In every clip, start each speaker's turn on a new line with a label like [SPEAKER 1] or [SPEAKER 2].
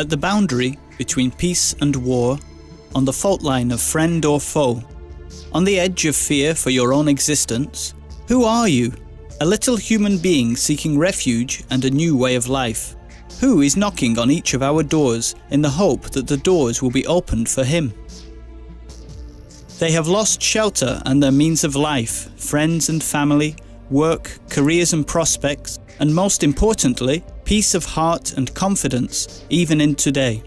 [SPEAKER 1] At the boundary between peace and war, on the fault line of friend or foe, on the edge of fear for your own existence, who are you? A little human being seeking refuge and a new way of life. Who is knocking on each of our doors in the hope that the doors will be opened for him? They have lost shelter and their means of life, friends and family, work, careers and prospects, and most importantly, peace of heart and confidence, even in today.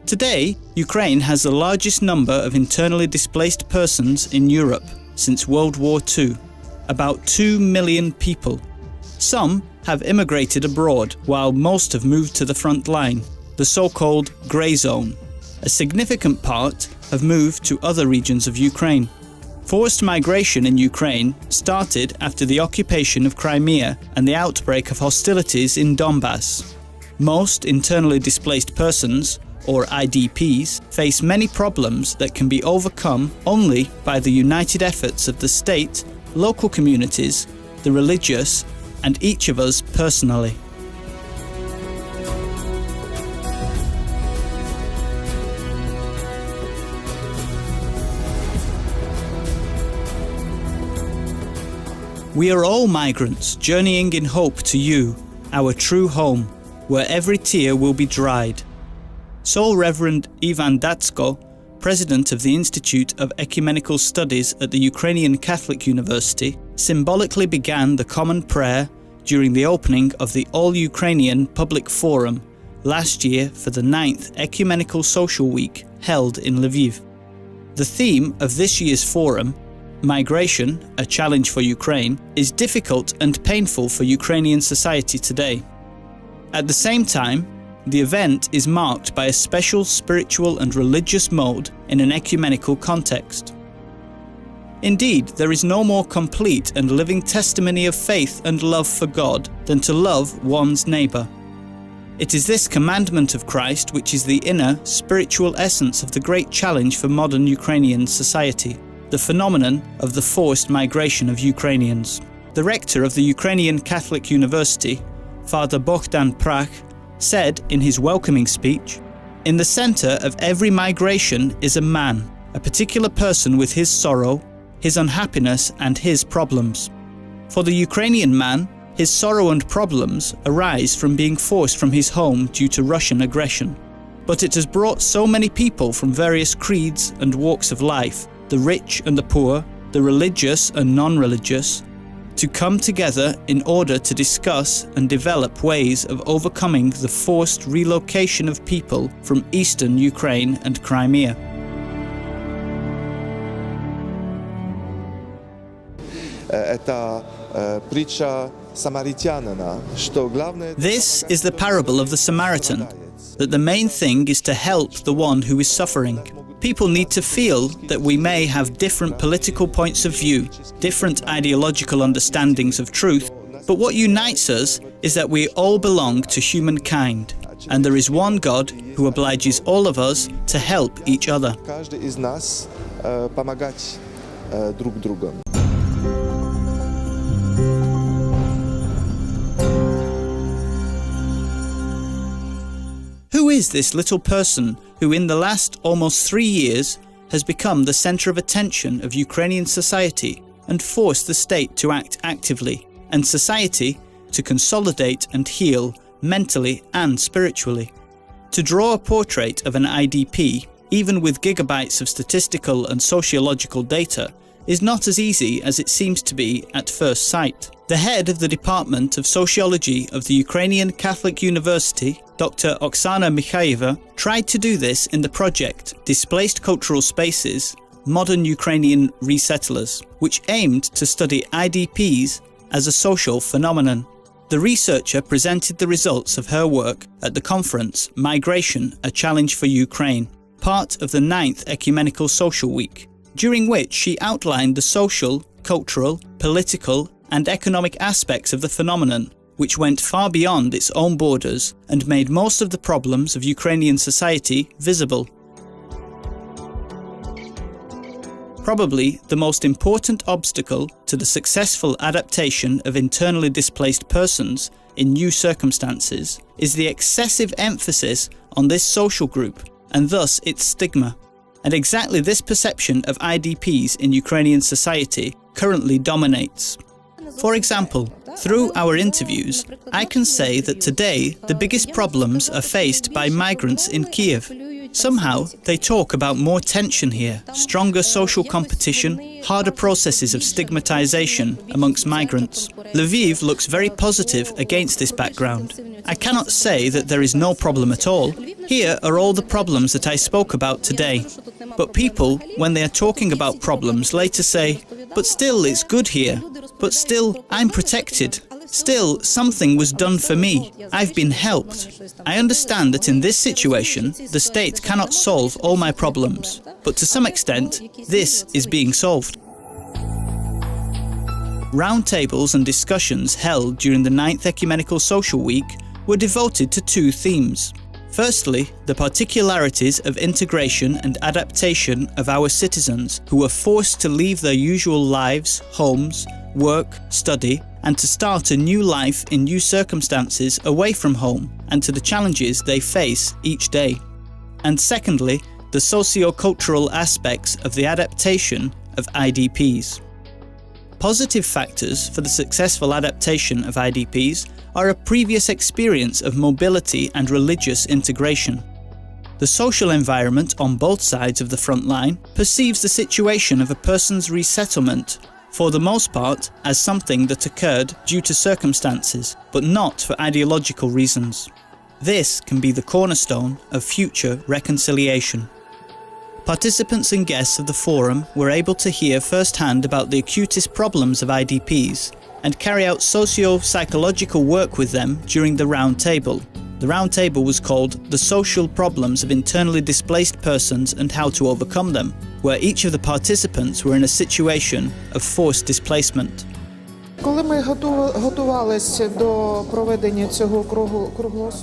[SPEAKER 1] Today, Ukraine has the largest number of internally displaced persons in Europe since World War II, about 2 million people. Some have immigrated abroad, while most have moved to the front line, the so-called grey zone. A significant part have moved to other regions of Ukraine. Forced migration in Ukraine started after the occupation of Crimea and the outbreak of hostilities in Donbass. Most internally displaced persons, or IDPs, face many problems that can be overcome only by the united efforts of the state, local communities, the religious, and each of us personally. We are all migrants journeying in hope to you, our true home, where every tear will be dried. So Reverend Ivan Datsko, President of the Institute of Ecumenical Studies at the Ukrainian Catholic University, symbolically began the common prayer during the opening of the All-Ukrainian Public Forum last year for the 9th Ecumenical Social Week held in Lviv. The theme of this year's forum, Migration, a Challenge for Ukraine, is difficult and painful for Ukrainian society today. At the same time, the event is marked by a special spiritual and religious mode in an ecumenical context. Indeed, there is no more complete and living testimony of faith and love for God than to love one's neighbour. It is this commandment of Christ which is the inner, spiritual essence of the great challenge for modern Ukrainian society, the phenomenon of the forced migration of Ukrainians. The rector of the Ukrainian Catholic University, Father Bogdan Prach, said in his welcoming speech, "In the center of every migration is a man, a particular person with his sorrow, his unhappiness and his problems. For the Ukrainian man, his sorrow and problems arise from being forced from his home due to Russian aggression. But it has brought so many people from various creeds and walks of life, the rich and the poor, the religious and non-religious, to come together in order to discuss and develop ways of overcoming the forced relocation of people from eastern Ukraine and Crimea." This is the parable of the Samaritan, that the main thing is to help the one who is suffering. People need to feel that we may have different political points of view, different ideological understandings of truth, but what unites us is that we all belong to humankind, and there is one God who obliges all of us to help each other. Who is this little person who in the last almost 3 years has become the center of attention of Ukrainian society and forced the state to act actively, and society to consolidate and heal mentally and spiritually? To draw a portrait of an IDP, even with gigabytes of statistical and sociological data, is not as easy as it seems to be at first sight. The head of the Department of Sociology of the Ukrainian Catholic University, Dr. Oksana Mikhaeva, tried to do this in the project Displaced Cultural Spaces, Modern Ukrainian Resettlers, which aimed to study IDPs as a social phenomenon. The researcher presented the results of her work at the conference Migration, a Challenge for Ukraine, part of the 9th Ecumenical Social Week, during which she outlined the social, cultural, political, and economic aspects of the phenomenon, which went far beyond its own borders and made most of the problems of Ukrainian society visible. Probably the most important obstacle to the successful adaptation of internally displaced persons in new circumstances is the excessive emphasis on this social group and thus its stigma. And exactly this perception of IDPs in Ukrainian society currently dominates. For example, through our interviews, I can say that today the biggest problems are faced by migrants in Kyiv. Somehow, they talk about more tension here, stronger social competition, harder processes of stigmatization amongst migrants. Lviv looks very positive against this background. I cannot say that there is no problem at all. Here are all the problems that I spoke about today. But people, when they are talking about problems, later say, "But still, it's good here. But still, I'm protected. Still, something was done for me. I've been helped." I understand that in this situation, the state cannot solve all my problems, but to some extent, this is being solved. Roundtables and discussions held during the 9th Ecumenical Social Week were devoted to two themes. Firstly, the particularities of integration and adaptation of our citizens who were forced to leave their usual lives, homes, work, study, and to start a new life in new circumstances away from home and to the challenges they face each day. And secondly, the socio-cultural aspects of the adaptation of IDPs. Positive factors for the successful adaptation of IDPs are a previous experience of mobility and religious integration. The social environment on both sides of the front line perceives the situation of a person's resettlement, for the most part, as something that occurred due to circumstances, but not for ideological reasons. This can be the cornerstone of future reconciliation. Participants and guests of the forum were able to hear firsthand about the acutest problems of IDPs and carry out socio-psychological work with them during the round table. The round table was called The Social Problems of Internally Displaced Persons and How to Overcome Them, where each of the participants were in a situation of forced displacement.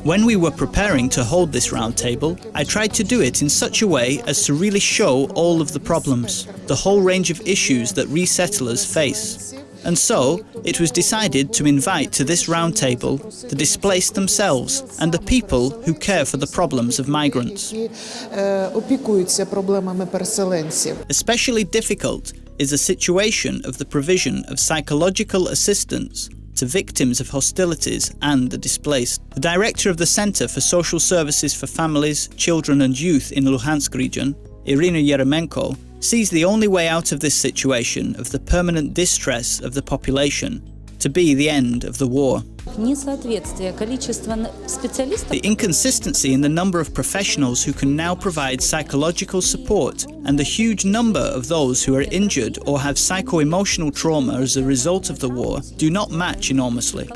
[SPEAKER 1] When we were preparing to hold this roundtable, I tried to do it in such a way as to really show all of the problems, the whole range of issues that resettlers face. And so, it was decided to invite to this roundtable the displaced themselves and the people who care for the problems of migrants. Especially difficult is the situation of the provision of psychological assistance to victims of hostilities and the displaced. The director of the Center for Social Services for Families, Children and Youth in Luhansk region, Irina Yeremenko, sees the only way out of this situation of the permanent distress of the population to be the end of the war. The inconsistency in the number of professionals who can now provide psychological support and the huge number of those who are injured or have psycho-emotional trauma as a result of the war do not match enormously.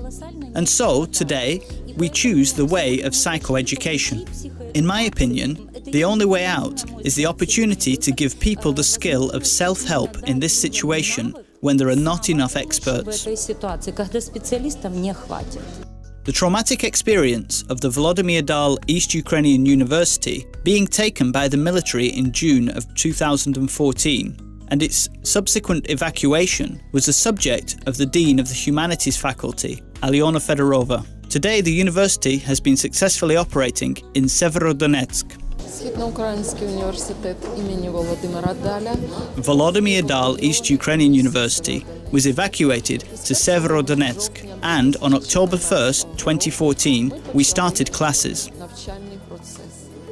[SPEAKER 1] And so, today, we choose the way of psychoeducation. In my opinion, the only way out is the opportunity to give people the skill of self-help in this situation when there are not enough experts. The traumatic experience of the Volodymyr Dal East Ukrainian University being taken by the military in June of 2014 and its subsequent evacuation was the subject of the Dean of the Humanities Faculty, Alyona Fedorova. Today, the university has been successfully operating in Severodonetsk. Volodymyr Dal East Ukrainian University was evacuated to Severodonetsk, and on October 1st, 2014, we started classes.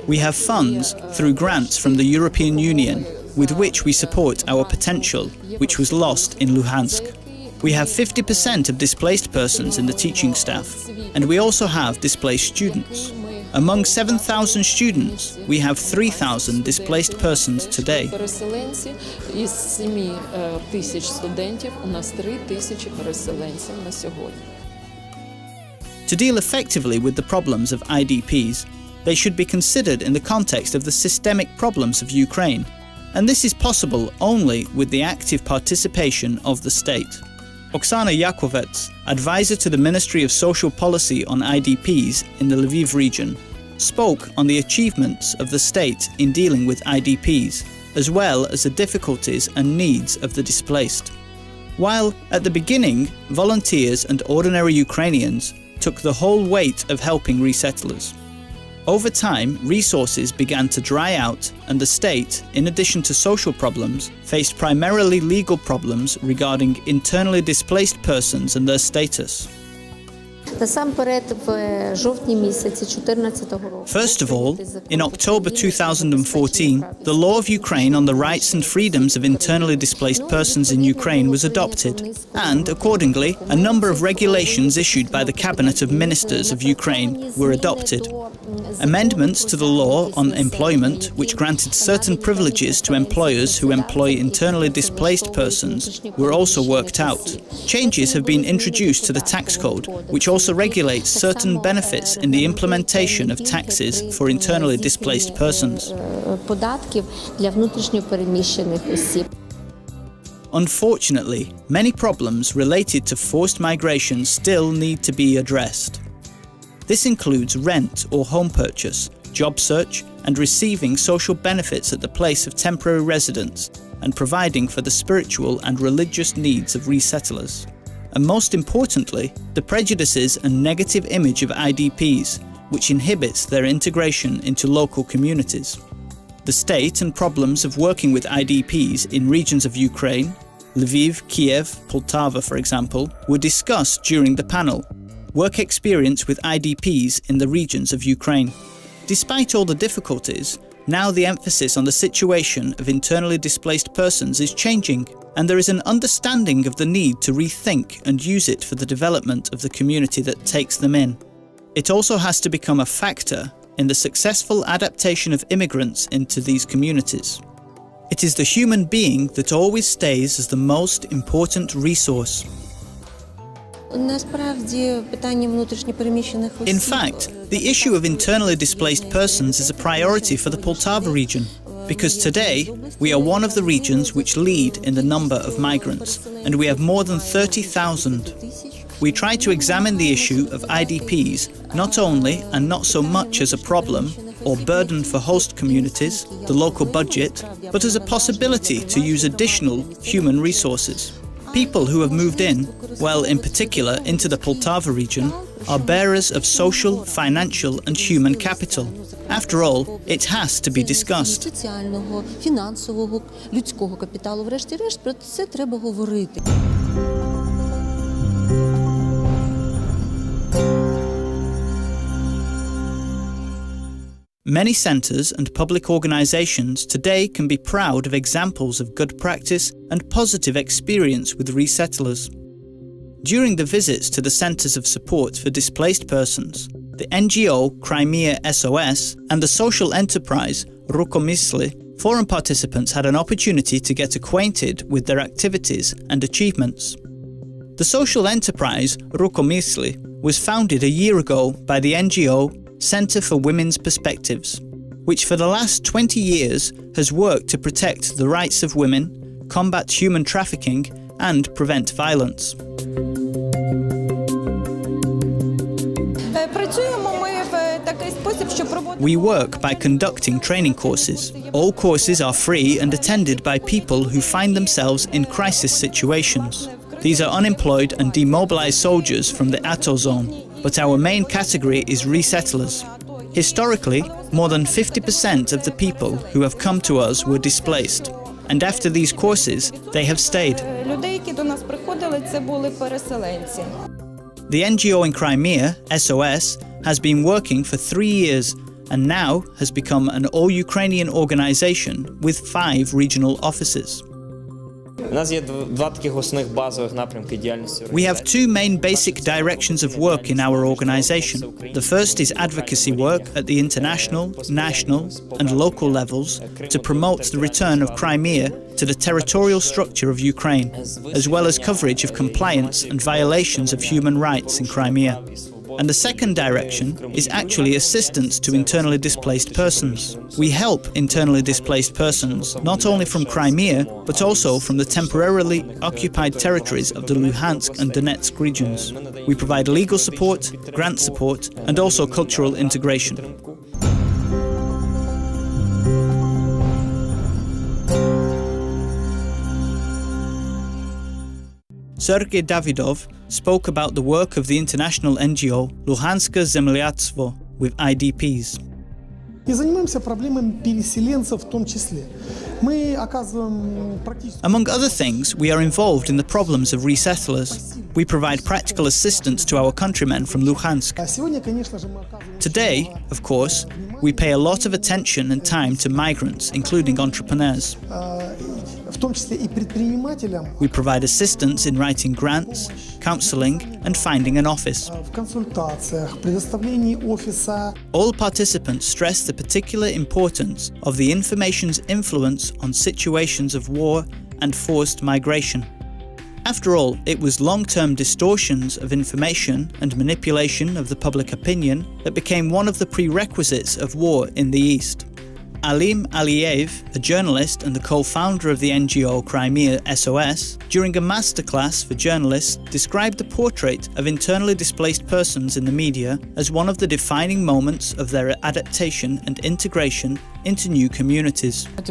[SPEAKER 1] We have funds through grants from the European Union, with which we support our potential, which was lost in Luhansk. We have 50% of displaced persons in the teaching staff, and we also have displaced students. Among 7,000 students, we have 3,000 displaced persons today. To deal effectively with the problems of IDPs, they should be considered in the context of the systemic problems of Ukraine, and this is possible only with the active participation of the state. Oksana Yakovets, advisor to the Ministry of Social Policy on IDPs in the Lviv region, spoke on the achievements of the state in dealing with IDPs, as well as the difficulties and needs of the displaced. While, at the beginning, volunteers and ordinary Ukrainians took the whole weight of helping resettlers. Over time, resources began to dry out, and the state, in addition to social problems, faced primarily legal problems regarding internally displaced persons and their status. First of all, in October 2014, the law of Ukraine on the rights and freedoms of internally displaced persons in Ukraine was adopted, and, accordingly, a number of regulations issued by the Cabinet of Ministers of Ukraine were adopted. Amendments to the law on employment, which granted certain privileges to employers who employ internally displaced persons, were also worked out. Changes have been introduced to the tax code, which also regulates certain benefits in the implementation of taxes for internally displaced persons. Unfortunately, many problems related to forced migration still need to be addressed. This includes rent or home purchase, job search, and receiving social benefits at the place of temporary residence, and providing for the spiritual and religious needs of resettlers. And most importantly, the prejudices and negative image of IDPs, which inhibits their integration into local communities. The state and problems of working with IDPs in regions of Ukraine, Lviv, Kyiv, Poltava, for example, were discussed during the panel. Work experience with IDPs in the regions of Ukraine. Despite all the difficulties, now the emphasis on the situation of internally displaced persons is changing, and there is an understanding of the need to rethink and use it for the development of the community that takes them in. It also has to become a factor in the successful adaptation of immigrants into these communities. It is the human being that always stays as the most important resource. In fact, the issue of internally displaced persons is a priority for the Poltava region, because today we are one of the regions which lead in the number of migrants, and we have more than 30,000. We try to examine the issue of IDPs not only and not so much as a problem or burden for host communities, the local budget, but as a possibility to use additional human resources. People who have moved in, well, in particular into the Poltava region, are bearers of social, financial and human capital. After all, it has to be discussed. Many centres and public organisations today can be proud of examples of good practice and positive experience with resettlers. During the visits to the centres of support for displaced persons, the NGO Crimea SOS and the social enterprise Rukomysli, forum participants had an opportunity to get acquainted with their activities and achievements. The social enterprise Rukomysli was founded a year ago by the NGO Centre for Women's Perspectives, which for the last 20 years has worked to protect the rights of women, combat human trafficking, and prevent violence. We work by conducting training courses. All courses are free and attended by people who find themselves in crisis situations. These are unemployed and demobilized soldiers from the ATO zone, but our main category is resettlers. Historically, more than 50% of the people who have come to us were displaced, and after these courses, they have stayed. The NGO in Crimea, SOS, has been working for 3 years and now has become an all-Ukrainian organization with 5 regional offices. We have 2 main basic directions of work in our organization. The first is advocacy work at the international, national and local levels to promote the return of Crimea to the territorial structure of Ukraine, as well as coverage of compliance and violations of human rights in Crimea. And the second direction is actually assistance to internally displaced persons. We help internally displaced persons not only from Crimea, but also from the temporarily occupied territories of the Luhansk and Donetsk regions. We provide legal support, grant support, and also cultural integration. Sergei Davidov spoke about the work of the international NGO Luhanske Zemlyatsvo with IDPs. Among other things, we are involved in the problems of resettlers. We provide practical assistance to our countrymen from Luhansk. Today, of course, we pay a lot of attention and time to migrants, including entrepreneurs. We provide assistance in writing grants, counseling, and finding an office. All participants stress the particular importance of the information's influence on situations of war and forced migration. After all, it was long-term distortions of information and manipulation of the public opinion that became one of the prerequisites of war in the East. Alim Aliyev, a journalist and the co-founder of the NGO Crimea SOS, during a masterclass for journalists, described the portrait of internally displaced persons in the media as one of the defining moments of their adaptation and integration into new communities. In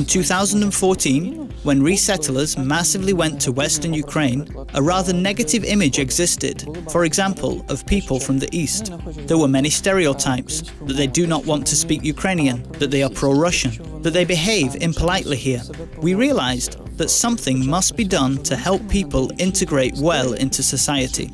[SPEAKER 1] 2014, when resettlers massively went to Western Ukraine, a rather negative image existed, for example, of people from the East. There were many stereotypes, that they do not want to speak Ukrainian, that they are pro-Russian, that they behave impolitely here. We realized that something must be done to help people integrate well into society.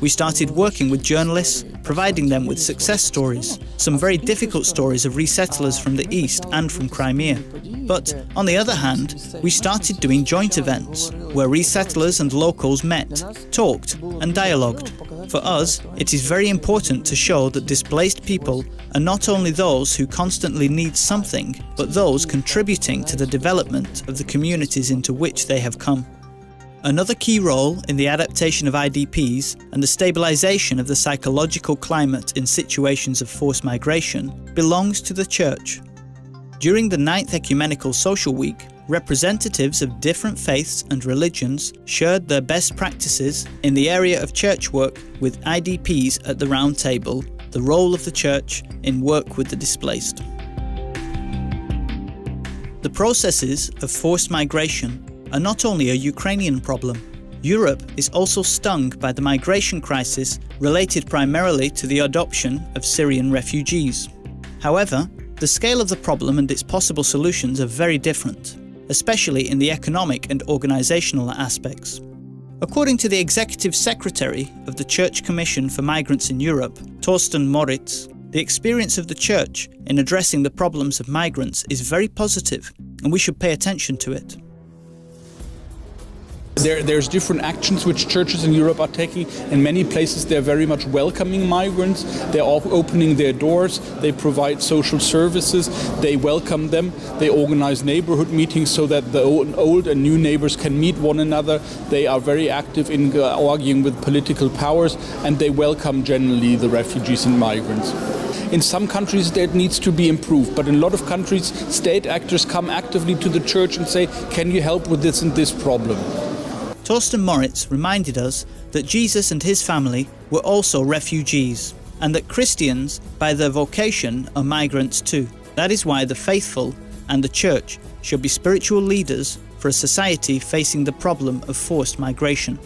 [SPEAKER 1] We started working with journalists, providing them with success stories, some very difficult stories of resettlers from the East and from Crimea. But, on the other hand, we started doing joint events, where resettlers and locals met, talked and dialogued. For us, it is very important to show that displaced people are not only those who constantly need something, but those contributing to the development of the communities into which they have come. Another key role in the adaptation of IDPs and the stabilization of the psychological climate in situations of forced migration belongs to the Church. During the 9th Ecumenical Social Week, representatives of different faiths and religions shared their best practices in the area of church work with IDPs at the round table, the role of the Church in work with the displaced. The processes of forced migration are not only a Ukrainian problem. Europe is also stung by the migration crisis related primarily to the adoption of Syrian refugees. However, the scale of the problem and its possible solutions are very different, especially in the economic and organizational aspects. According to the Executive Secretary of the Church Commission for Migrants in Europe, Torsten Moritz, the experience of the Church in addressing the problems of migrants is very positive, and we should pay attention to it.
[SPEAKER 2] There's different actions which churches in Europe are taking. In many places they're very much welcoming migrants. They're opening their doors. They provide social services. They welcome them. They organize neighborhood meetings so that the old and new neighbors can meet one another. They are very active in arguing with political powers, and they welcome generally the refugees and migrants. In some countries that needs to be improved, but in a lot of countries state actors come actively to the church and say, can you help with this and this problem?
[SPEAKER 1] Torsten Moritz reminded us that Jesus and his family were also refugees, and that Christians, by their vocation, are migrants too. That is why the faithful and the Church should be spiritual leaders for a society facing the problem of forced migration.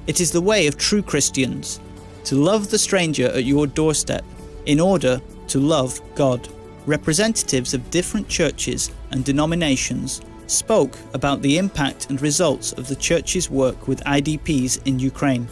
[SPEAKER 1] It is the way of true Christians, to love the stranger at your doorstep in order to love God. Representatives of different churches and denominations spoke about the impact and results of the Church's work with IDPs in Ukraine.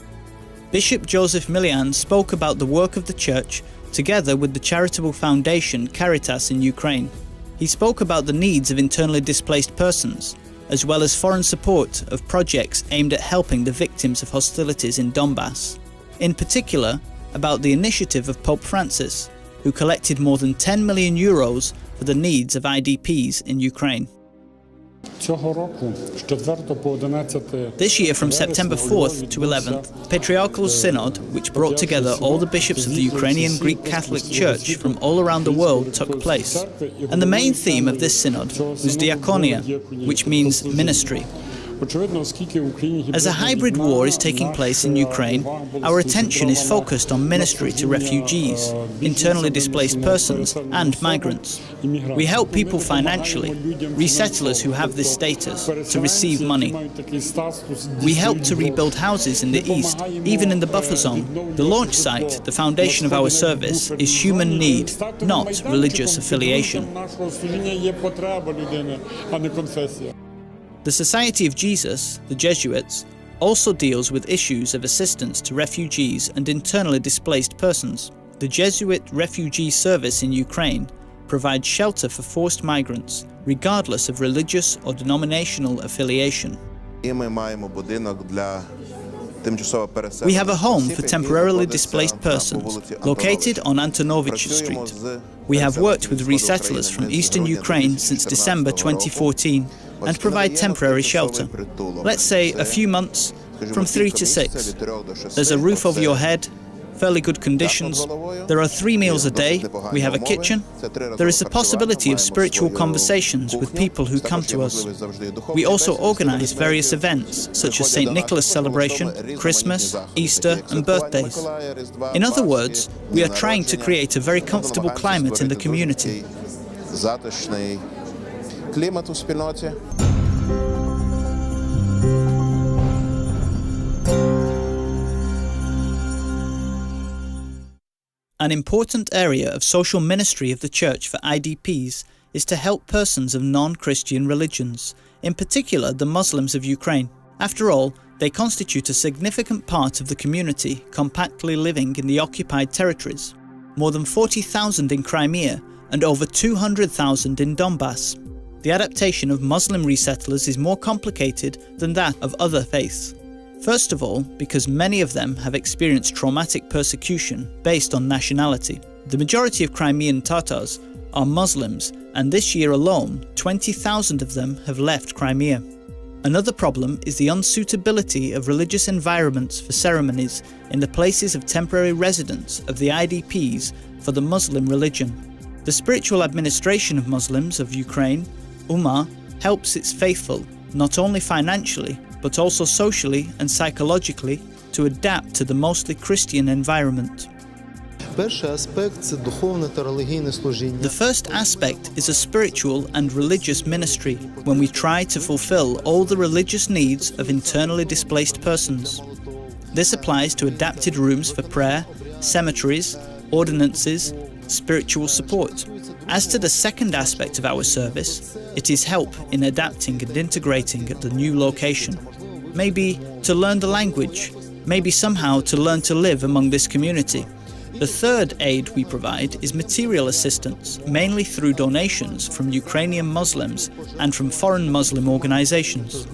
[SPEAKER 1] Bishop Joseph Milian spoke about the work of the Church together with the charitable foundation Caritas in Ukraine. He spoke about the needs of internally displaced persons, as well as foreign support of projects aimed at helping the victims of hostilities in Donbass. In particular, about the initiative of Pope Francis, who collected more than 10 million euros for the needs of IDPs in Ukraine. This year, from September 4th to 11th, Patriarchal Synod, which brought together all the bishops of the Ukrainian Greek Catholic Church from all around the world, took place. And the main theme of this synod was diakonia, which means ministry. As a hybrid war is taking place in Ukraine, our attention is focused on ministry to refugees, internally displaced persons, and migrants. We help people financially, resettlers who have this status, to receive money. We help to rebuild houses in the east, even in the buffer zone. The launch site, the foundation of our service, is human need, not religious affiliation. The Society of Jesus, the Jesuits, also deals with issues of assistance to refugees and internally displaced persons. The Jesuit Refugee Service in Ukraine provides shelter for forced migrants, regardless of religious or denominational affiliation. We have a home for temporarily displaced persons, located on Antonovich Street. We have worked with resettlers from eastern Ukraine since December 2014 and provide temporary shelter. Let's say a few months, from 3 to 6. There's a roof over your head, fairly good conditions. There are 3 meals a day. We have a kitchen. There is the possibility of spiritual conversations with people who come to us. We also organize various events, such as St. Nicholas celebration, Christmas, Easter, and birthdays. In other words, we are trying to create a very comfortable climate in the community. An important area of social ministry of the Church for IDPs is to help persons of non-Christian religions, in particular the Muslims of Ukraine. After all, they constitute a significant part of the community compactly living in the occupied territories, more than 40,000 in Crimea and over 200,000 in Donbass. The adaptation of Muslim resettlers is more complicated than that of other faiths. First of all, because many of them have experienced traumatic persecution based on nationality. The majority of Crimean Tatars are Muslims, and this year alone, 20,000 of them have left Crimea. Another problem is the unsuitability of religious environments for ceremonies in the places of temporary residence of the IDPs for the Muslim religion. The spiritual administration of Muslims of Ukraine, Ummah, helps its faithful, not only financially, but also socially and psychologically, to adapt to the mostly Christian environment. The first aspect is a spiritual and religious ministry, when we try to fulfill all the religious needs of internally displaced persons. This applies to adapted rooms for prayer, cemeteries, ordinances, spiritual support. As to the second aspect of our service, it is help in adapting and integrating at the new location. Maybe to learn the language, maybe somehow to learn to live among this community. The third aid we provide is material assistance, mainly through donations from Ukrainian Muslims and from foreign Muslim organizations.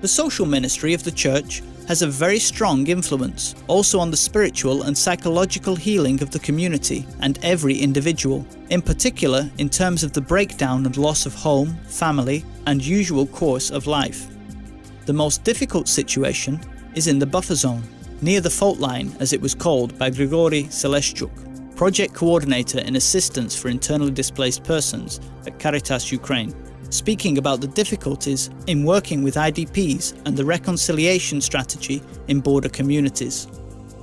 [SPEAKER 1] The social ministry of the Church has a very strong influence also on the spiritual and psychological healing of the community and every individual, in particular in terms of the breakdown and loss of home, family, and usual course of life. The most difficult situation is in the buffer zone, near the fault line as it was called by Grigory Seleshchuk, project coordinator in assistance for internally displaced persons at Caritas Ukraine, speaking about the difficulties in working with IDPs and the reconciliation strategy in border communities.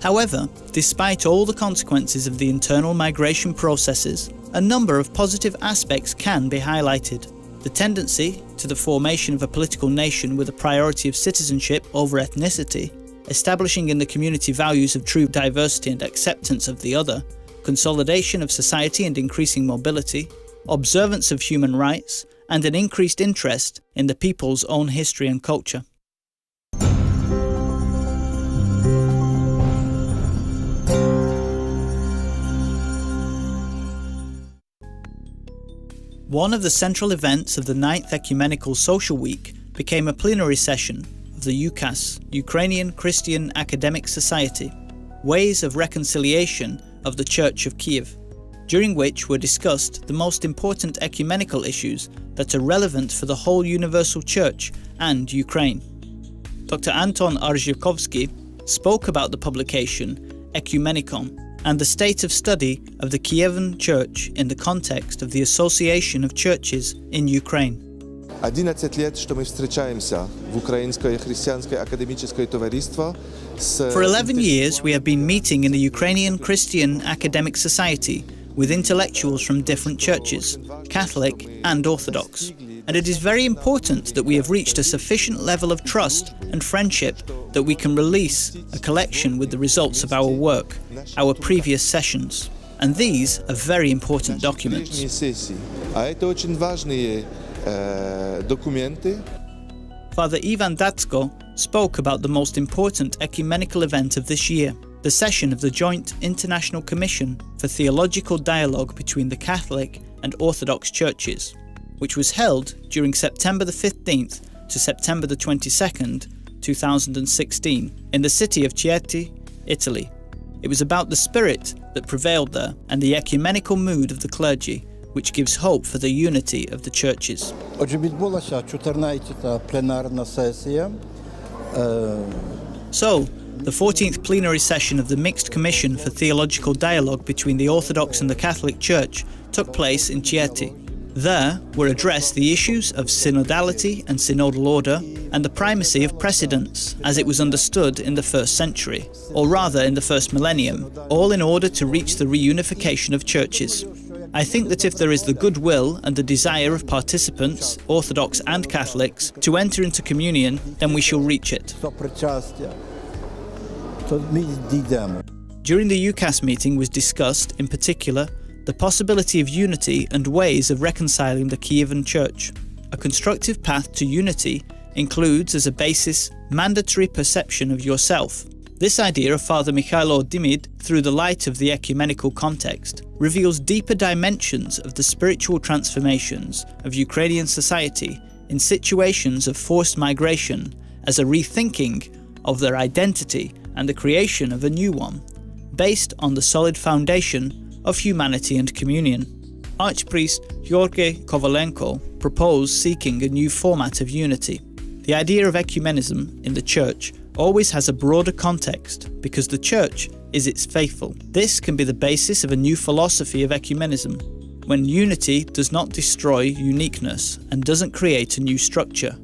[SPEAKER 1] However, despite all the consequences of the internal migration processes, a number of positive aspects can be highlighted. The tendency to the formation of a political nation with a priority of citizenship over ethnicity, establishing in the community values of true diversity and acceptance of the other, consolidation of society and increasing mobility, observance of human rights, and an increased interest in the people's own history and culture. One of the central events of the 9th Ecumenical Social Week became a plenary session of the UCAS, Ukrainian Christian Academic Society, Ways of Reconciliation of the Church of Kyiv, during which were discussed the most important ecumenical issues that are relevant for the whole Universal Church and Ukraine. Dr. Anton Arzhikovsky spoke about the publication Ecumenical and the state of study of the Kievan Church in the context of the Association of Churches in Ukraine.
[SPEAKER 3] 11 лет, что мы встречаемся в Украинское христианское академическое товариство.
[SPEAKER 1] For 11 years, we have been meeting in the Ukrainian Christian Academic Society with intellectuals from different churches, Catholic and Orthodox. And it is very important that we have reached a sufficient level of trust and friendship that we can release a collection with the results of our work, our previous sessions. And these are very important documents. Father Ivan Datsko spoke about the most important ecumenical event of this year, the session of the Joint International Commission for Theological Dialogue between the Catholic and Orthodox churches, which was held during September the 15th to September the 22nd, 2016, in the city of Chieti, Italy. It was about the spirit that prevailed there and the ecumenical mood of the clergy, which gives hope for the unity of the churches.
[SPEAKER 4] Отже, відбулася 14-та пленарна сесія.
[SPEAKER 1] So, the 14th plenary session of the Mixed Commission for Theological Dialogue between the Orthodox and the Catholic Church took place in Chieti. There were addressed the issues of synodality and synodal order and the primacy of precedence as it was understood in the first century, or rather in the first millennium, all in order to reach the reunification of churches. I think that if there is the goodwill and the desire of participants, Orthodox and Catholics, to enter into communion, then we shall reach it. During the UCAS meeting was discussed, in particular, the possibility of unity and ways of reconciling the Kyivan Church. A constructive path to unity includes as a basis mandatory perception of yourself. This idea of Father Mikhailo Dimid, through the light of the ecumenical context, reveals deeper dimensions of the spiritual transformations of Ukrainian society in situations of forced migration as a rethinking of their identity and the creation of a new one, based on the solid foundation of humanity and communion. Archpriest Georgy Kovalenko proposed seeking a new format of unity. The idea of ecumenism in the Church always has a broader context because the Church is its faithful. This can be the basis of a new philosophy of ecumenism, when unity does not destroy uniqueness and doesn't create a new structure,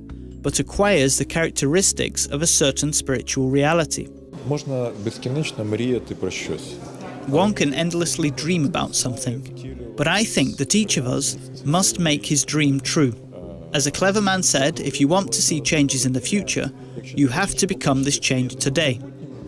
[SPEAKER 1] but acquires the characteristics of a certain spiritual reality.
[SPEAKER 5] Можна безкінечно мріяти про щось.
[SPEAKER 1] One can endlessly dream about something, but I think that each of us must make his dream true. As a clever man said, if you want to see changes in the future, you have to become this change today.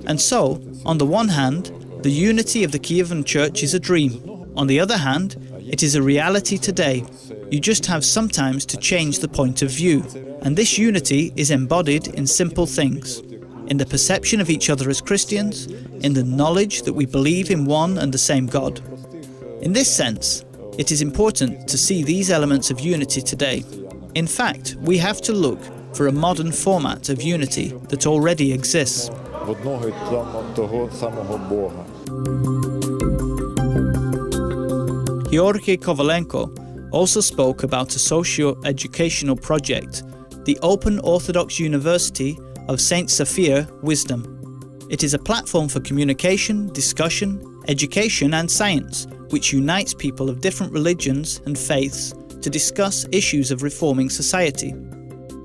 [SPEAKER 1] And so, on the one hand, the unity of the Kyivan Church is a dream. On the other hand, it is a reality today. You just have sometimes to change the point of view. And this unity is embodied in simple things. In the perception of each other as Christians, in the knowledge that we believe in one and the same God. In this sense, it is important to see these elements of unity today. In fact, we have to look for a modern format of unity that already exists.
[SPEAKER 5] В одного й того самого Бога.
[SPEAKER 1] Georgy Kovalenko also spoke about a socio-educational project, the Open Orthodox University of St. Sophia Wisdom. It is a platform for communication, discussion, education and science, which unites people of different religions and faiths to discuss issues of reforming society.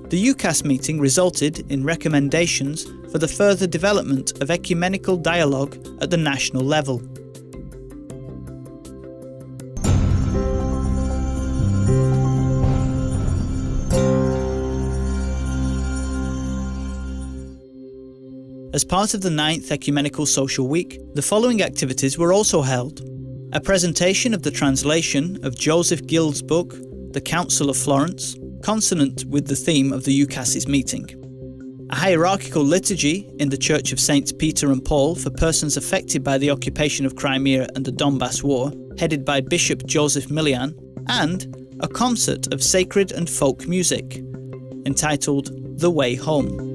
[SPEAKER 1] The UCAS meeting resulted in recommendations for the further development of ecumenical dialogue at the national level. As part of the 9th Ecumenical Social Week, the following activities were also held. A presentation of the translation of Joseph Guild's book, The Council of Florence, consonant with the theme of the UCAS's meeting. A hierarchical liturgy in the Church of Saints Peter and Paul for persons affected by the occupation of Crimea and the Donbass War, headed by Bishop Joseph Milian, and a concert of sacred and folk music, entitled The Way Home.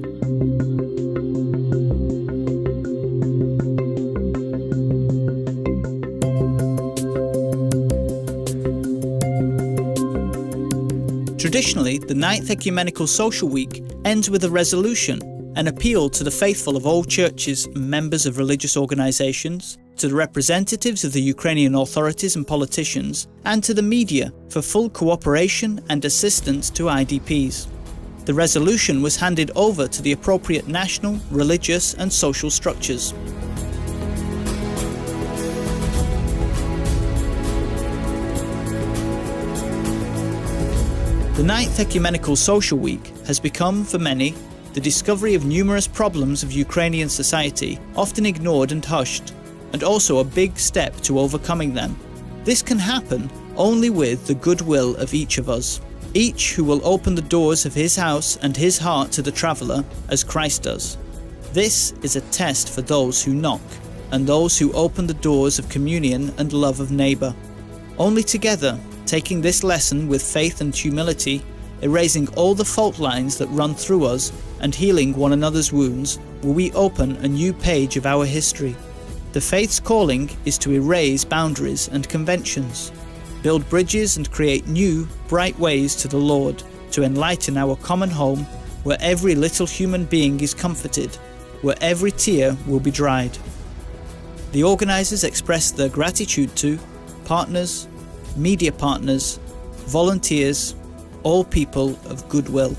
[SPEAKER 1] Traditionally, the 9th Ecumenical Social Week ends with a resolution, an appeal to the faithful of all churches and members of religious organisations to the representatives of the Ukrainian authorities and politicians, and to the media for full cooperation and assistance to IDPs. The resolution was handed over to the appropriate national, religious and social structures. The 9th Ecumenical Social Week has become, for many, the discovery of numerous problems of Ukrainian society, often ignored and hushed, and also a big step to overcoming them. This can happen only with the goodwill of each of us, each who will open the doors of his house and his heart to the traveller, as Christ does. This is a test for those who knock, and those who open the doors of communion and love of neighbour. Only together, taking this lesson with faith and humility, erasing all the fault lines that run through us and healing one another's wounds, will we open a new page of our history. The faith's calling is to erase boundaries and conventions, build bridges and create new, bright ways to the Lord, to enlighten our common home where every little human being is comforted, where every tear will be dried. The organisers express their gratitude to partners, media partners, volunteers, all people of goodwill.